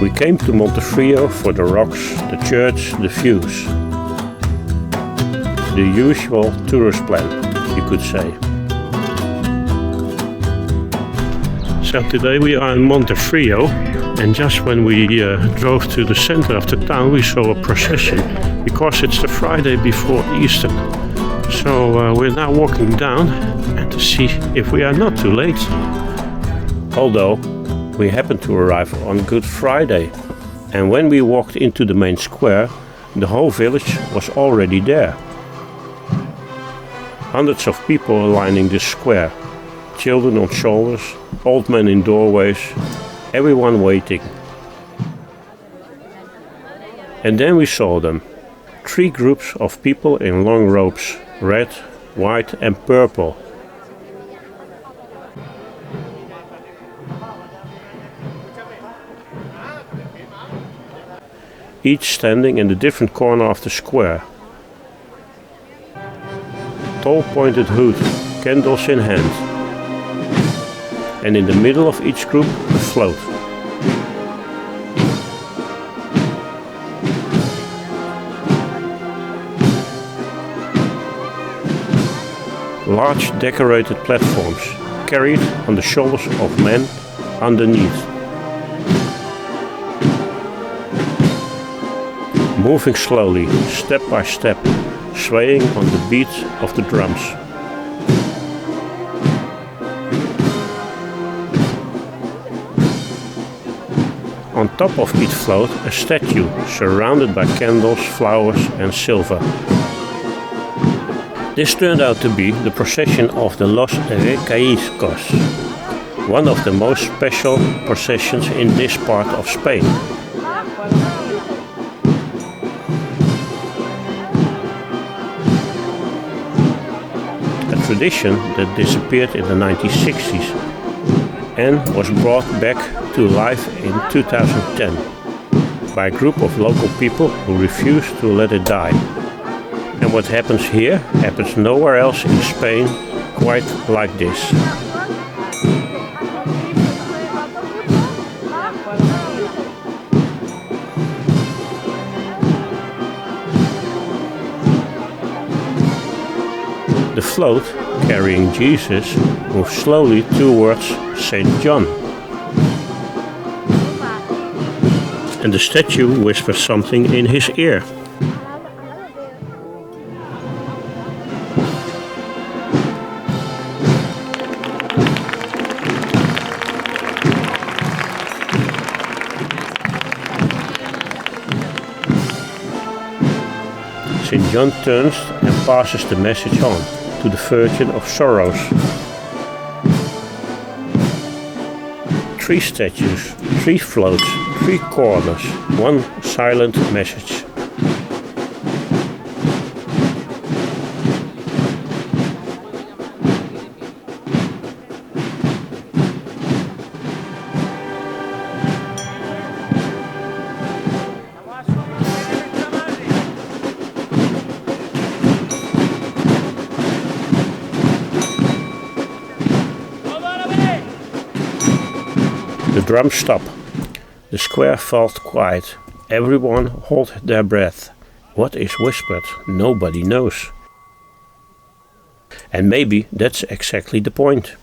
We came to Montefrío for the rocks, the church, the views. The usual tourist plan, you could say. So today we are in Montefrío, and just when we drove to the center of the town we saw a procession, because it's the Friday before Easter. So we're now walking down and to see if we are not too late. Although we happened to arrive on Good Friday, and when we walked into the main square, the whole village was already there. Hundreds of people are lining the square, children on shoulders, old men in doorways, everyone waiting. And then we saw them. 3 groups of people in long robes, red, white and purple. Each standing in a different corner of the square. Tall pointed hood, candles in hand. And in the middle of each group a float. Large decorated platforms carried on the shoulders of men underneath. Moving slowly, step by step, swaying on the beat of the drums. On top of each float a statue surrounded by candles, flowers and silver. This turned out to be the procession of the Los Recaíscos, one of the most special processions in this part of Spain. A tradition that disappeared in the 1960s and was brought back to life in 2010 by a group of local people who refused to let it die. And what happens here happens nowhere else in Spain quite like this. The float, carrying Jesus, moves slowly towards St. John. And the statue whispers something in his ear. St. John turns and passes the message on to the Virgin of Sorrows. 3 statues, 3 floats, 3 corners, 1 silent message. The drums stop. The square felt quiet. Everyone hold their breath. What is whispered, nobody knows. And maybe that's exactly the point.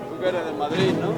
Tú que eres de Madrid, ¿no?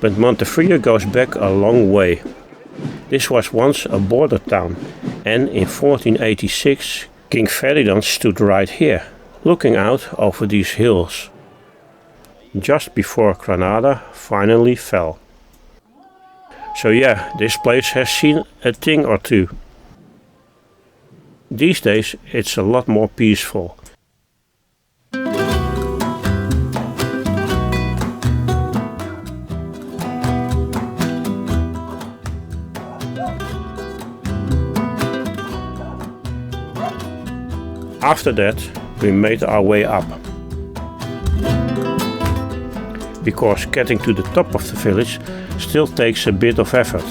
but Montefrío goes back a long way. This was once a border town, and in 1486 King Ferdinand stood right here, looking out over these hills, just before Granada finally fell. So yeah, this place has seen a thing or two. These days it's a lot more peaceful. After that, we made our way up, because getting to the top of the village still takes a bit of effort.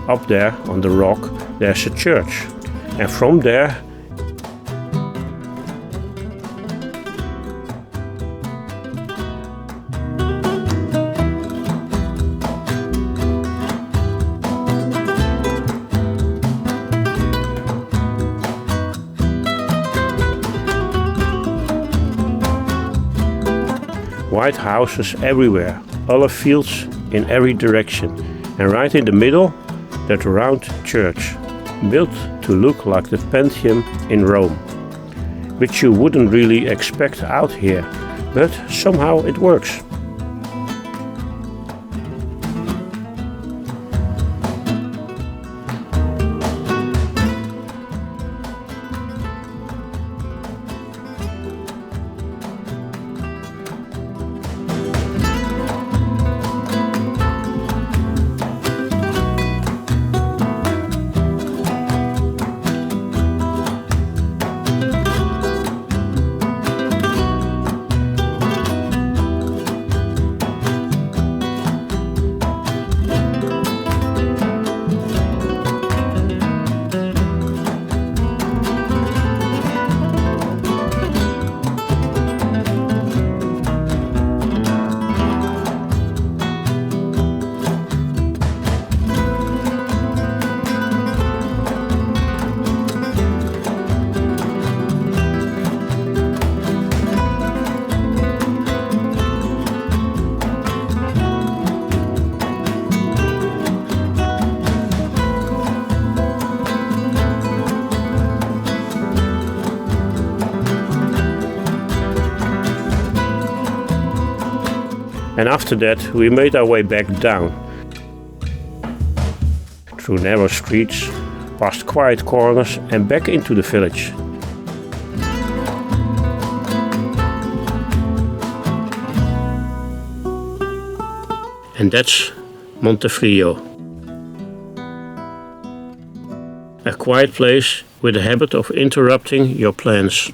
Up there on the rock there's a church, and from there white houses everywhere, olive fields in every direction, and right in the middle that round church, built to look like the Pantheon in Rome, which you wouldn't really expect out here, but somehow it works. And after that we made our way back down, through narrow streets, past quiet corners and back into the village. And that's Montefrío. A quiet place with a habit of interrupting your plans.